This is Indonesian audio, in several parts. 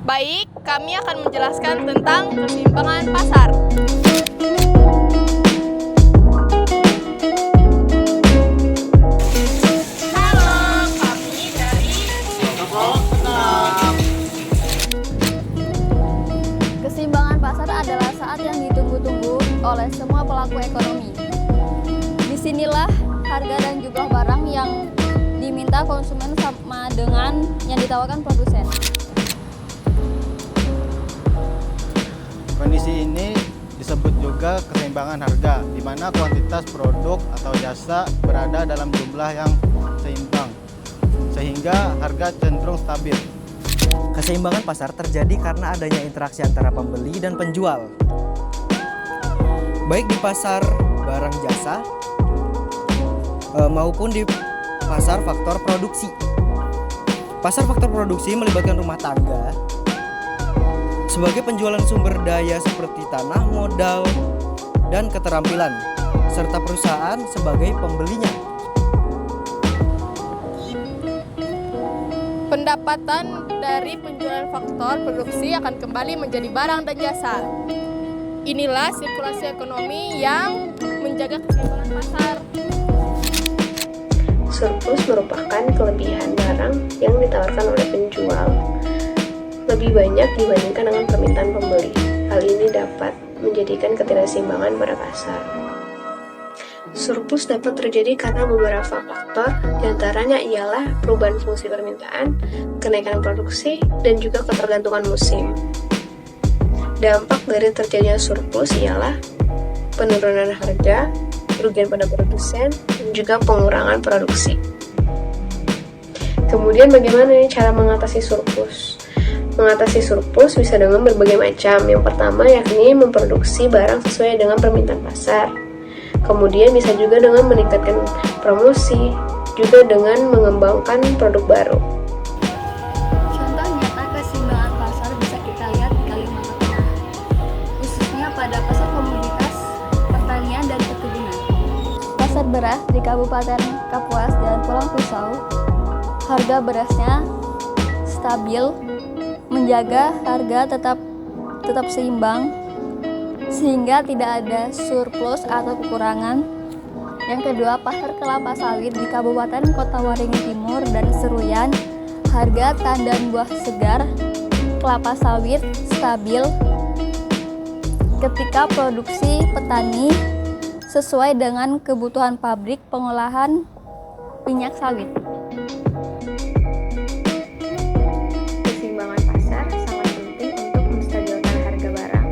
Baik, kami akan menjelaskan tentang keseimbangan pasar. Halo, kami dari Keseimbangan pasar adalah saat yang ditunggu-tunggu oleh semua pelaku ekonomi. Disinilah harga dan jumlah barang yang diminta konsumen sama dengan yang ditawarkan produsen. Kondisi ini disebut juga keseimbangan harga, di mana kuantitas produk atau jasa berada dalam jumlah yang seimbang, sehingga harga cenderung stabil. Keseimbangan pasar terjadi karena adanya interaksi antara pembeli dan penjual, baik di pasar barang jasa maupun di pasar faktor produksi. Pasar faktor produksi melibatkan rumah tangga sebagai penjualan sumber daya seperti tanah, modal, dan keterampilan, serta perusahaan sebagai pembelinya. Pendapatan dari penjualan faktor produksi akan kembali menjadi barang dan jasa. Inilah sirkulasi ekonomi yang menjaga keseimbangan pasar. Surplus merupakan kelebihan barang yang ditawarkan oleh penjual lebih banyak dibandingkan dengan permintaan pembeli. Hal ini dapat menjadikan ketidakseimbangan pada pasar. Surplus dapat terjadi karena beberapa faktor, diantaranya ialah perubahan fungsi permintaan, kenaikan produksi, dan juga ketergantungan musim. Dampak dari terjadinya surplus ialah penurunan harga, kerugian pada produsen, dan juga pengurangan produksi. Kemudian bagaimana nih cara mengatasi surplus? Mengatasi surplus bisa dengan berbagai macam. Yang pertama yakni memproduksi barang sesuai dengan permintaan pasar. Kemudian bisa juga dengan meningkatkan promosi, juga dengan mengembangkan produk baru. Contoh nyata keseimbangan pasar bisa kita lihat di Kalimantan Tengah, khususnya pada pasar komoditas, pertanian, dan perkebunan. Pasar beras di Kabupaten Kapuas dan Pulang Pisau, harga berasnya stabil, menjaga harga tetap seimbang sehingga tidak ada surplus atau kekurangan. Yang kedua, pasar kelapa sawit di Kabupaten Kota Waringin Timur dan Seruyan, harga tandan buah segar kelapa sawit stabil ketika produksi petani sesuai dengan kebutuhan pabrik pengolahan minyak sawit. Keseimbangan pasar sangat penting untuk menstabilkan harga barang,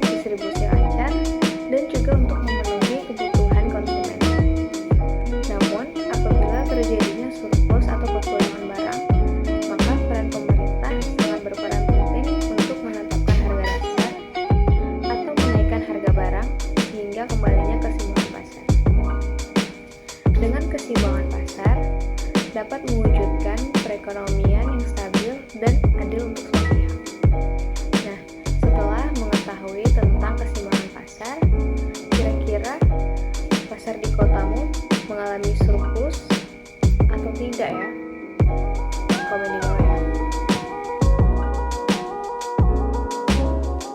distribusi lancar, dan juga untuk memenuhi kebutuhan konsumen. Namun, apabila terjadinya surplus atau kekurangan barang, maka peran pemerintah sangat berperan penting untuk menetapkan harga dasar atau menaikkan harga barang sehingga kembalinya keseimbangan pasar. Dengan keseimbangan pasar, dapat mewujudkan perekonomian yang stabil dan adil untuk semua pihak. Nah, setelah mengetahui tentang keseimbangan pasar, kira-kira pasar di kotamu mengalami surplus atau tidak ya? Komen di bawah ya.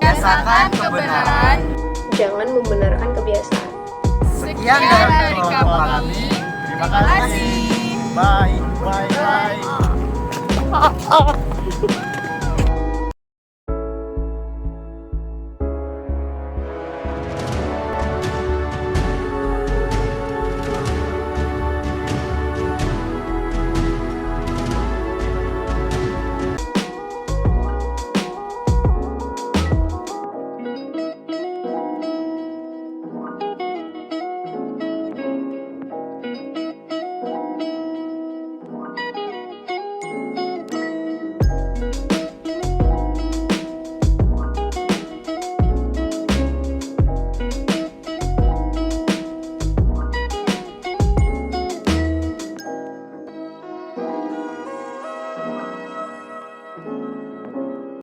Biasakan kebenaran. Jangan membenarkan kebiasaan. Sekian dari kami. Terima kasih. Bye, bye, bye.